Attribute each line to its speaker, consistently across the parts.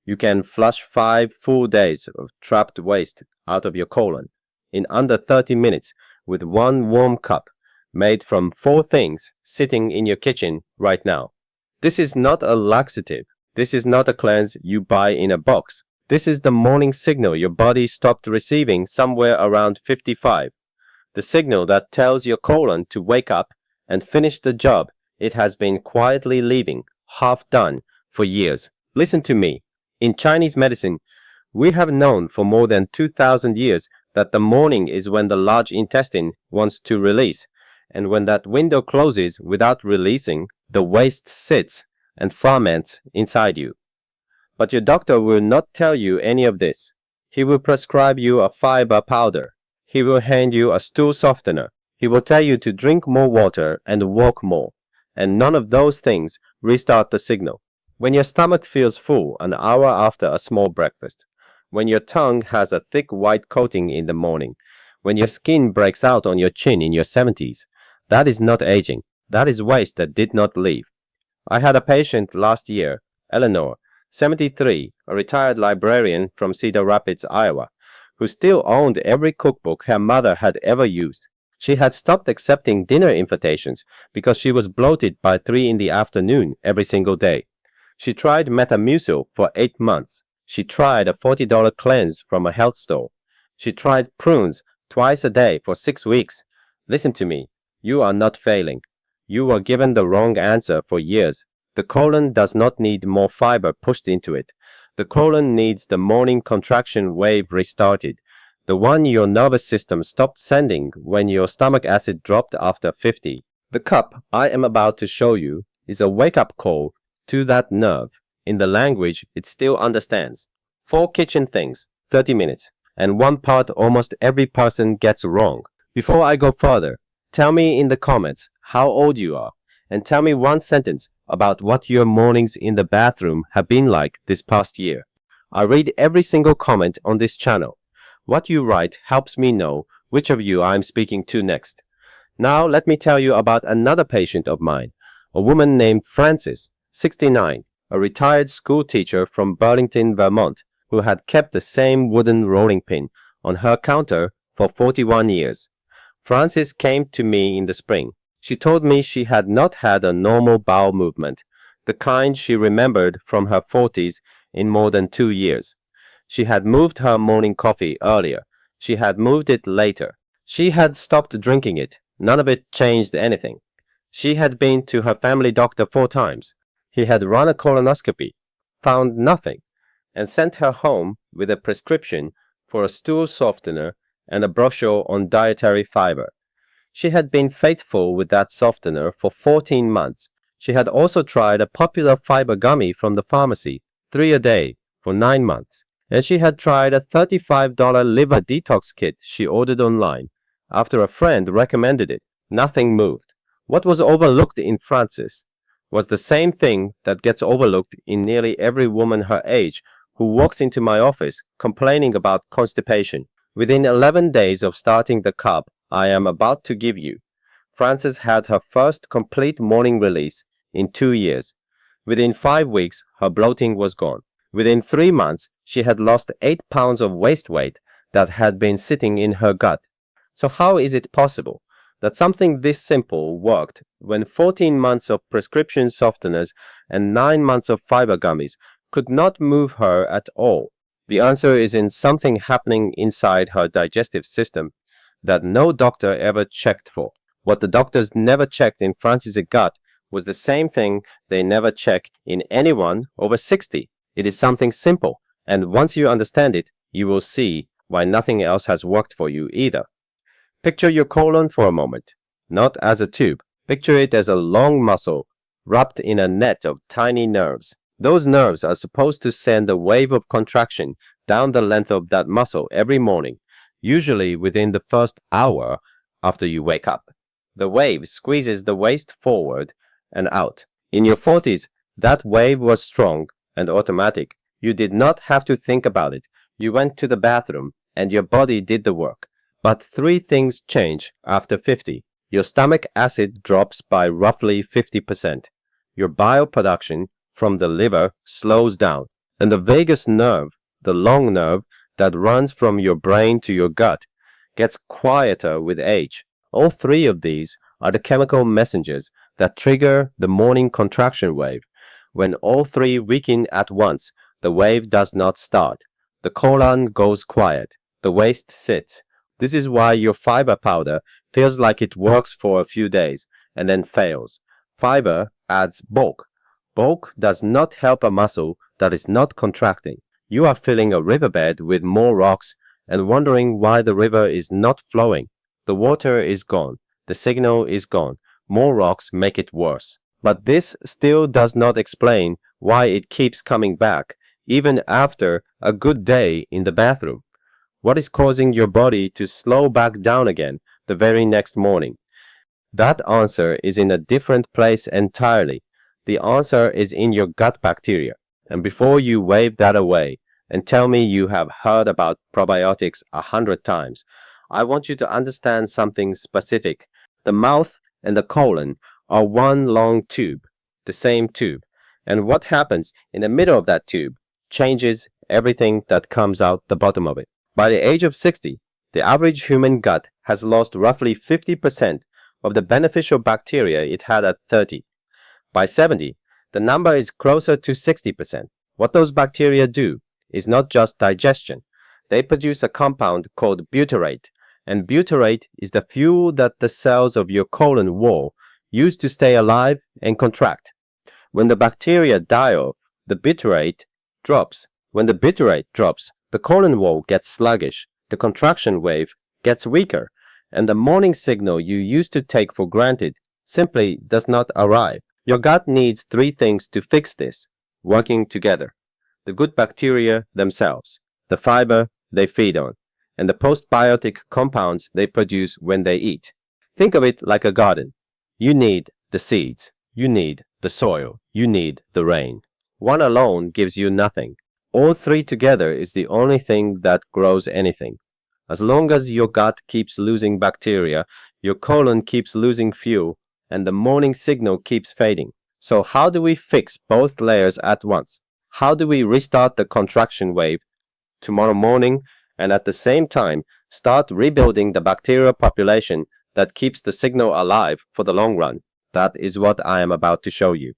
Speaker 1: You can flush 5 full days of trapped waste out of your colon in under 30 minutes with one warm cup made from 4 things sitting in your kitchen right now. This is not a laxative. This is not a cleanse you buy in a box. This is the morning signal your body stopped receiving somewhere around 55. The signal that tells your colon to wake up and finish the job it has been quietly leaving half done for years. Listen to me. In Chinese medicine, we have known for more than 2,000 years that the morning is when the large intestine wants to release, and when that window closes without releasing, the waste sits and ferments inside you. But your doctor will not tell you any of this. He will prescribe you a fiber powder. He will hand you a stool softener. He will tell you to drink more water and walk more. And none of those things restart the signal. When your stomach feels full an hour after a small breakfast, when your tongue has a thick white coating in the morning, when your skin breaks out on your chin in your 70s, that is not aging. That is waste that did not leave. I had a patient last year, Eleanor, 73, a retired librarian from Cedar Rapids, Iowa, who still owned every cookbook her mother had ever used. She had stopped accepting dinner invitations because she was bloated by 3 in the afternoon every single day. She tried Metamucil for 8 months. She tried a $40 cleanse from a health store. She tried prunes twice a day for 6 weeks. Listen to me. You are not failing. You were given the wrong answer for years. The colon does not need more fiber pushed into it. The colon needs the morning contraction wave restarted, the one your nervous system stopped sending when your stomach acid dropped after 50. The cup I am about to show you is a wake-up call to that nerve in the language it still understands. 4 kitchen things, 30 minutes, and one part almost every person gets wrong. Before I go further, tell me in the comments how old you are, and tell me one sentence about what your mornings in the bathroom have been like this past year. I read every single comment on this channel. What you write helps me know which of you I'm speaking to next. Now let me tell you about another patient of mine, a woman named Frances, 69, a retired school teacher from Burlington, Vermont, who had kept the same wooden rolling pin on her counter for 41 years. Frances came to me in the spring. She told me she had not had a normal bowel movement, the kind she remembered from her 40s, in more than 2 years. She had moved her morning coffee earlier. She had moved it later. She had stopped drinking it. None of it changed anything. She had been to her family doctor 4 times. He had run a colonoscopy, found nothing, and sent her home with a prescription for a stool softener and a brochure on dietary fiber. She had been faithful with that softener for 14 months. She had also tried a popular fiber gummy from the pharmacy, 3 a day, for 9 months. And she had tried a $35 liver detox kit she ordered online. After a friend recommended it, nothing moved. What was overlooked in Frances was the same thing that gets overlooked in nearly every woman her age who walks into my office complaining about constipation. Within 11 days of starting the cup I am about to give you, Frances had her first complete morning release in 2 years. Within 5 weeks, her bloating was gone. Within 3 months, she had lost 8 pounds of waste weight that had been sitting in her gut. So how is it possible that something this simple worked when 14 months of prescription softeners and 9 months of fiber gummies could not move her at all? The answer is in something happening inside her digestive system that no doctor ever checked for. What the doctors never checked in Frances' gut was the same thing they never check in anyone over 60. It is something simple, and once you understand it, you will see why nothing else has worked for you either. Picture your colon for a moment, not as a tube. Picture it as a long muscle wrapped in a net of tiny nerves. Those nerves are supposed to send a wave of contraction down the length of that muscle every morning, usually within the first hour after you wake up. The wave squeezes the waste forward and out. In your 40s, that wave was strong and automatic. You did not have to think about it. You went to the bathroom and your body did the work. But 3 things change after 50. Your stomach acid drops by roughly 50%. Your bile production from the liver slows down. And the vagus nerve, the long nerve that runs from your brain to your gut, gets quieter with age. All three of these are the chemical messengers that trigger the morning contraction wave. When all three weaken at once, the wave does not start. The colon goes quiet. The waist sits. This is why your fiber powder feels like it works for a few days and then fails. Fiber adds bulk. Bulk does not help a muscle that is not contracting. You are filling a riverbed with more rocks and wondering why the river is not flowing. The water is gone. The signal is gone. More rocks make it worse. But this still does not explain why it keeps coming back, even after a good day in the bathroom. What is causing your body to slow back down again the very next morning? That answer is in a different place entirely. The answer is in your gut bacteria. And before you wave that away and tell me you have heard about probiotics 100 times, I want you to understand something specific. The mouth and the colon are one long tube, the same tube. And what happens in the middle of that tube changes everything that comes out the bottom of it. By the age of 60, the average human gut has lost roughly 50% of the beneficial bacteria it had at 30. By 70, the number is closer to 60%. What those bacteria do is not just digestion. They produce a compound called butyrate, and butyrate is the fuel that the cells of your colon wall use to stay alive and contract. When the bacteria die off, the butyrate drops. When the butyrate drops, the colon wall gets sluggish, the contraction wave gets weaker, and the morning signal you used to take for granted simply does not arrive. Your gut needs three things to fix this, working together: the good bacteria themselves, the fiber they feed on, and the postbiotic compounds they produce when they eat. Think of it like a garden. You need the seeds, you need the soil, you need the rain. One alone gives you nothing. All three together is the only thing that grows anything. As long as your gut keeps losing bacteria, your colon keeps losing fuel, and the morning signal keeps fading. So how do we fix both layers at once? How do we restart the contraction wave tomorrow morning and at the same time start rebuilding the bacterial population that keeps the signal alive for the long run? That is what I am about to show you.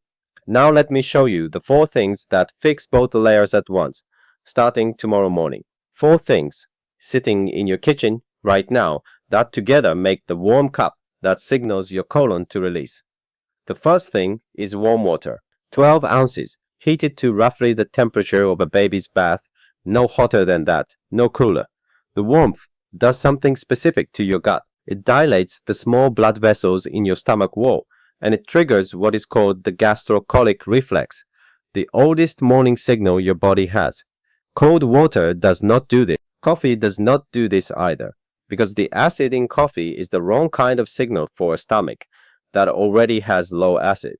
Speaker 1: Now let me show you the 4 things that fix both the layers at once, starting tomorrow morning. 4 things sitting in your kitchen right now that together make the warm cup that signals your colon to release. The first thing is warm water. 12 ounces, heated to roughly the temperature of a baby's bath, no hotter than that, no cooler. The warmth does something specific to your gut. It dilates the small blood vessels in your stomach wall, and it triggers what is called the gastrocolic reflex, the oldest morning signal your body has. Cold water does not do this. Coffee does not do this either, because the acid in coffee is the wrong kind of signal for a stomach that already has low acid.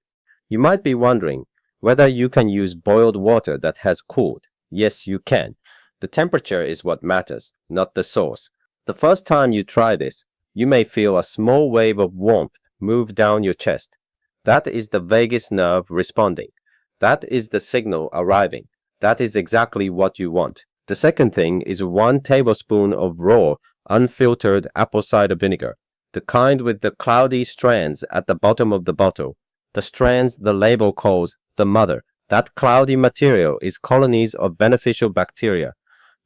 Speaker 1: You might be wondering whether you can use boiled water that has cooled. Yes, you can. The temperature is what matters, not the source. The first time you try this, you may feel a small wave of warmth move down your chest. That is the vagus nerve responding. That is the signal arriving. That is exactly what you want. The second thing is 1 tablespoon of raw, unfiltered apple cider vinegar, the kind with the cloudy strands at the bottom of the bottle. The strands the label calls the mother. That cloudy material is colonies of beneficial bacteria,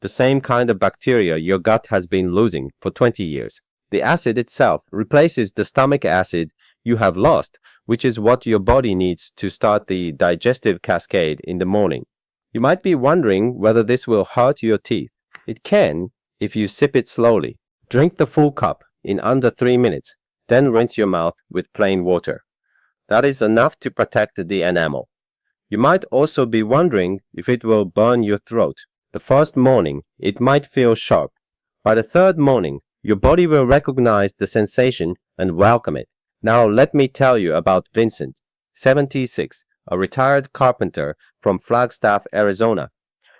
Speaker 1: the same kind of bacteria your gut has been losing for 20 years. The acid itself replaces the stomach acid you have lost, which is what your body needs to start the digestive cascade in the morning. You might be wondering whether this will hurt your teeth. It can if you sip it slowly. Drink the full cup in under 3 minutes, then rinse your mouth with plain water. That is enough to protect the enamel. You might also be wondering if it will burn your throat. The first morning, it might feel sharp. By the third morning, your body will recognize the sensation and welcome it. Now let me tell you about Vincent, 76, a retired carpenter from Flagstaff, Arizona,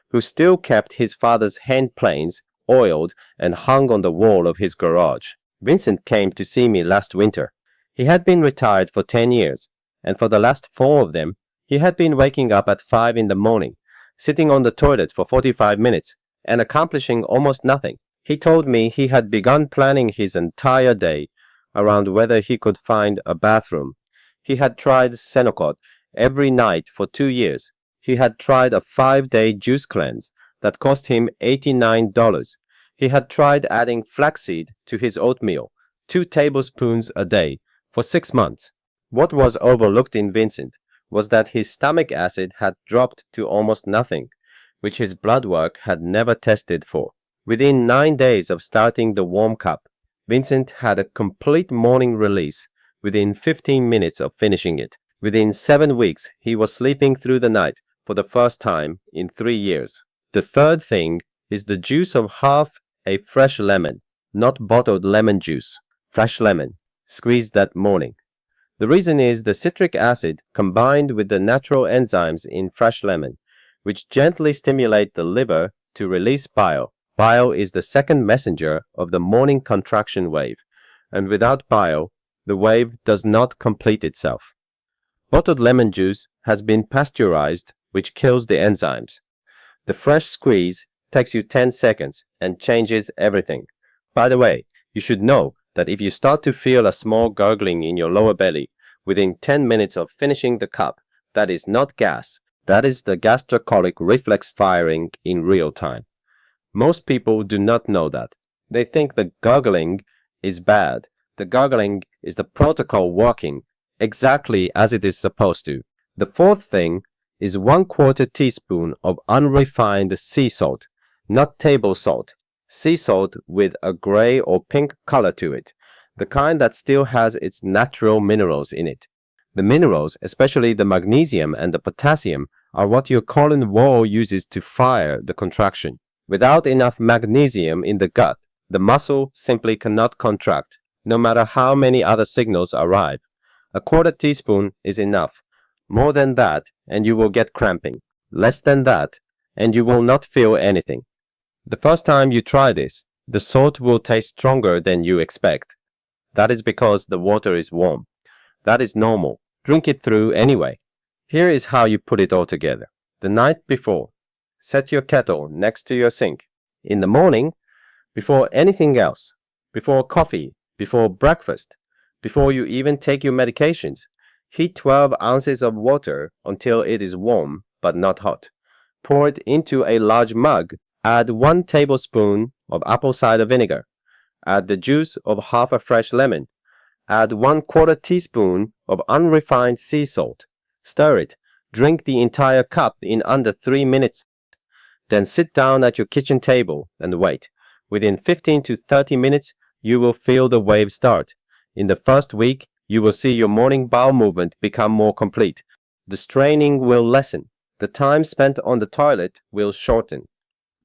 Speaker 1: who still kept his father's hand planes oiled and hung on the wall of his garage. Vincent came to see me last winter. He had been retired for 10 years, and for the last 4 of them, he had been waking up at 5 in the morning sitting on the toilet for 45 minutes and accomplishing almost nothing. He told me he had begun planning his entire day around whether he could find a bathroom. He had tried Senokot every night for 2 years. He had tried a 5-day juice cleanse that cost him $89. He had tried adding flaxseed to his oatmeal, 2 tablespoons a day, for 6 months. What was overlooked in Vincent was that his stomach acid had dropped to almost nothing, which his blood work had never tested for. Within 9 days of starting the warm cup, Vincent had a complete morning release within 15 minutes of finishing it. Within 7 weeks, he was sleeping through the night for the first time in 3 years. The third thing is the juice of half a fresh lemon, not bottled lemon juice, fresh lemon, squeezed that morning. The reason is the citric acid combined with the natural enzymes in fresh lemon, which gently stimulate the liver to release bile. Bile is the second messenger of the morning contraction wave, and without bile, the wave does not complete itself. Bottled lemon juice has been pasteurized, which kills the enzymes. The fresh squeeze takes you 10 seconds and changes everything. By the way, you should know that if you start to feel a small gurgling in your lower belly within 10 minutes of finishing the cup, that is not gas. That is the gastrocolic reflex firing in real time. Most people do not know that. They think the gurgling is bad. The gurgling is the protocol working exactly as it is supposed to. The fourth thing is 1/4 teaspoon of unrefined sea salt, not table salt. Sea salt with a gray or pink color to it, the kind that still has its natural minerals in it. The minerals, especially the magnesium and the potassium, are what your colon wall uses to fire the contraction. Without enough magnesium in the gut, the muscle simply cannot contract, no matter how many other signals arrive. 1/4 teaspoon is enough. More than that, and you will get cramping. Less than that, and you will not feel anything. The first time you try this, the salt will taste stronger than you expect. That is because the water is warm. That is normal. Drink it through anyway. Here is how you put it all together. The night before, set your kettle next to your sink. In the morning, before anything else, before coffee, before breakfast, before you even take your medications, heat 12 ounces of water until it is warm but not hot. Pour it into a large mug. Add 1 tablespoon of apple cider vinegar. Add the juice of half a fresh lemon. Add 1/4 teaspoon of unrefined sea salt. Stir it. Drink the entire cup in under 3 minutes. Then sit down at your kitchen table and wait. Within 15 to 30 minutes, you will feel the wave start. In the first week, you will see your morning bowel movement become more complete. The straining will lessen. The time spent on the toilet will shorten.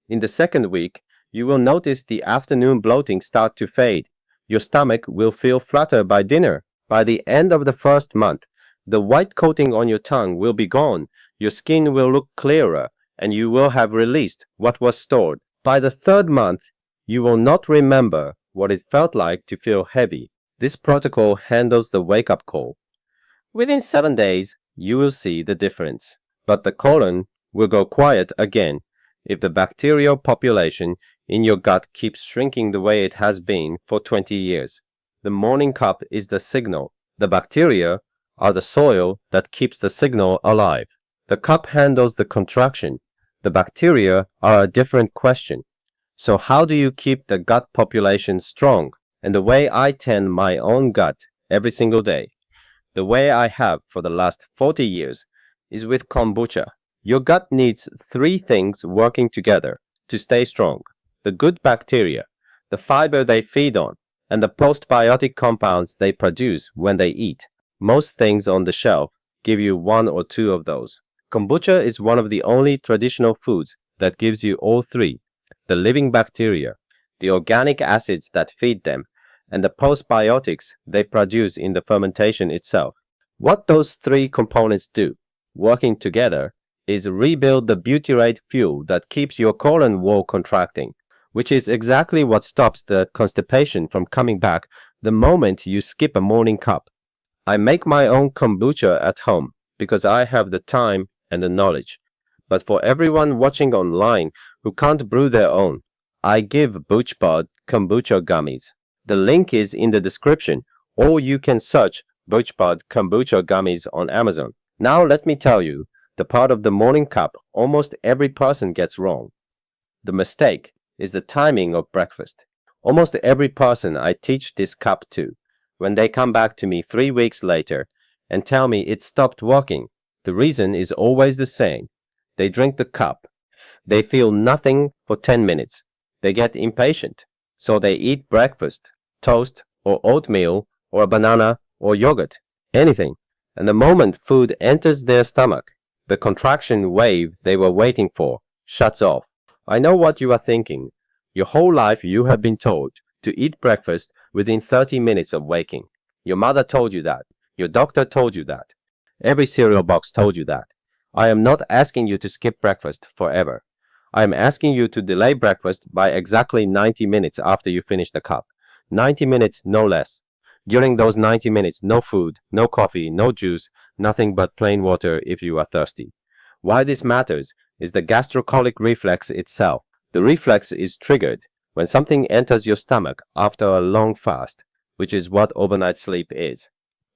Speaker 1: In the second week, you will notice the afternoon bloating start to fade. Your stomach will feel flatter by dinner. By the end of the first month, the white coating on your tongue will be gone. Your skin will look clearer, and you will have released what was stored. By the third month, you will not remember what it felt like to feel heavy. This protocol handles the wake-up call. Within 7 days, you will see the difference. But the colon will go quiet again if the bacterial population in your gut keeps shrinking the way it has been for 20 years. The morning cup is the signal. The bacteria are the soil that keeps the signal alive. The cup handles the contraction. The bacteria are a different question. So how do you keep the gut population strong? And the way I tend my own gut every single day, the way I have for the last 40 years, is with kombucha. Your gut needs 3 things working together to stay strong: the good bacteria, the fiber they feed on, and the postbiotic compounds they produce when they eat. Most things on the shelf give you 1 or 2 of those. Kombucha is one of the only traditional foods that gives you all 3: the living bacteria, the organic acids that feed them, and the postbiotics they produce in the fermentation itself. What those 3 components do, working together, is rebuild the butyrate fuel that keeps your colon wall contracting, which is exactly what stops the constipation from coming back the moment you skip a morning cup. I make my own kombucha at home because I have the time and the knowledge. But for everyone watching online who can't brew their own, I give BoochBod Kombucha Gummies. The link is in the description, or you can search BoochBod Kombucha Gummies on Amazon. Now let me tell you the part of the morning cup almost every person gets wrong. The mistake is the timing of breakfast. Almost every person I teach this cup to, when they come back to me 3 weeks later and tell me it stopped working, the reason is always the same. They drink the cup. They feel nothing for 10 minutes. They get impatient. So they eat breakfast, toast or oatmeal or a banana or yogurt, anything. And the moment food enters their stomach, the contraction wave they were waiting for shuts off. I know what you are thinking. Your whole life you have been told to eat breakfast within 30 minutes of waking. Your mother told you that. Your doctor told you that. Every cereal box told you that. I am not asking you to skip breakfast forever. I am asking you to delay breakfast by exactly 90 minutes after you finish the cup. 90 minutes, no less. During those 90 minutes, no food, no coffee, no juice, nothing but plain water if you are thirsty. Why this matters is the gastrocolic reflex itself. The reflex is triggered when something enters your stomach after a long fast, which is what overnight sleep is.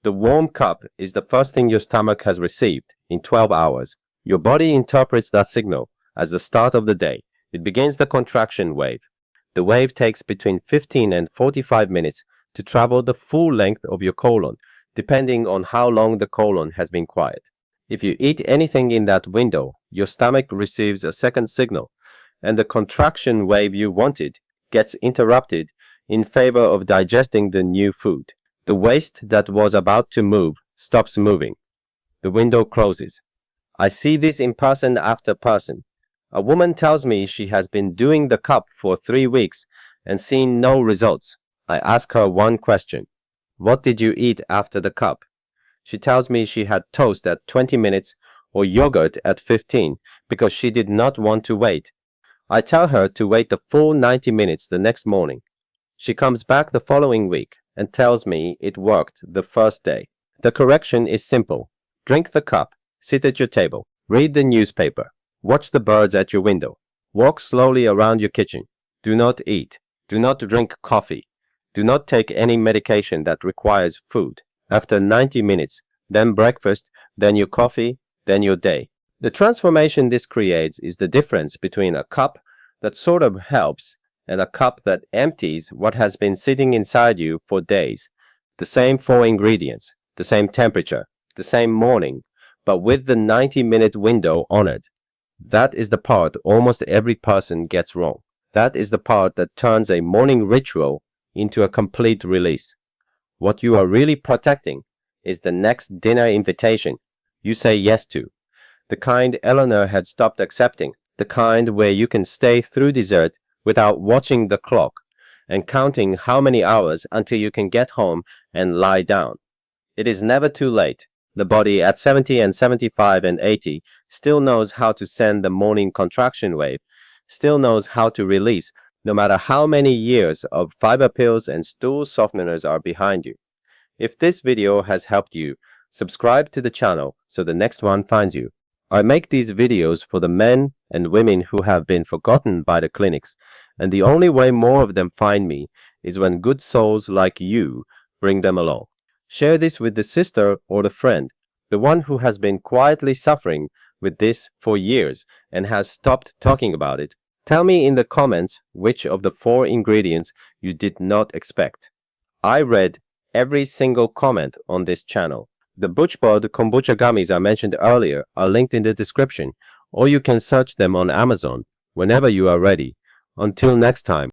Speaker 1: The warm cup is the first thing your stomach has received in 12 hours. Your body interprets that signal as the start of the day. It begins the contraction wave. The wave takes between 15 and 45 minutes to travel the full length of your colon, depending on how long the colon has been quiet. If you eat anything in that window, your stomach receives a second signal, and the contraction wave you wanted gets interrupted in favor of digesting the new food. The waste that was about to move stops moving. The window closes. I see this in person after person. A woman tells me she has been doing the cup for 3 weeks and seen no results. I ask her one question. What did you eat after the cup? She tells me she had toast at 20 minutes or yogurt at 15 because she did not want to wait. I tell her to wait the full 90 minutes the next morning. She comes back the following week and tells me it worked the first day. The correction is simple. Drink the cup, sit at your table, read the newspaper, watch the birds at your window, walk slowly around your kitchen. Do not eat. Do not drink coffee. Do not take any medication that requires food. After 90 minutes, then breakfast, then your coffee, then your day. The transformation this creates is the difference between a cup that sort of helps and a cup that empties what has been sitting inside you for days. The same 4 ingredients, the same temperature, the same morning, but with the 90-minute window honored. That is the part almost every person gets wrong. That is the part that turns a morning ritual into a complete release. What you are really protecting is the next dinner invitation you say yes to. The kind Eleanor had stopped accepting. The kind where you can stay through dessert without watching the clock and counting how many hours until you can get home and lie down. It is never too late. The body at 70 and 75 and 80 still knows how to send the morning contraction wave, still knows how to release, no matter how many years of fiber pills and stool softeners are behind you. If this video has helped you, subscribe to the channel so the next one finds you. I make these videos for the men and women who have been forgotten by the clinics, and the only way more of them find me is when good souls like you bring them along. Share this with the sister or the friend, the one who has been quietly suffering with this for years and has stopped talking about it. Tell me in the comments which of the 4 ingredients you did not expect. I read every single comment on this channel. The BoochBod Kombucha Gummies I mentioned earlier are linked in the description, or you can search them on Amazon whenever you are ready. Until next time.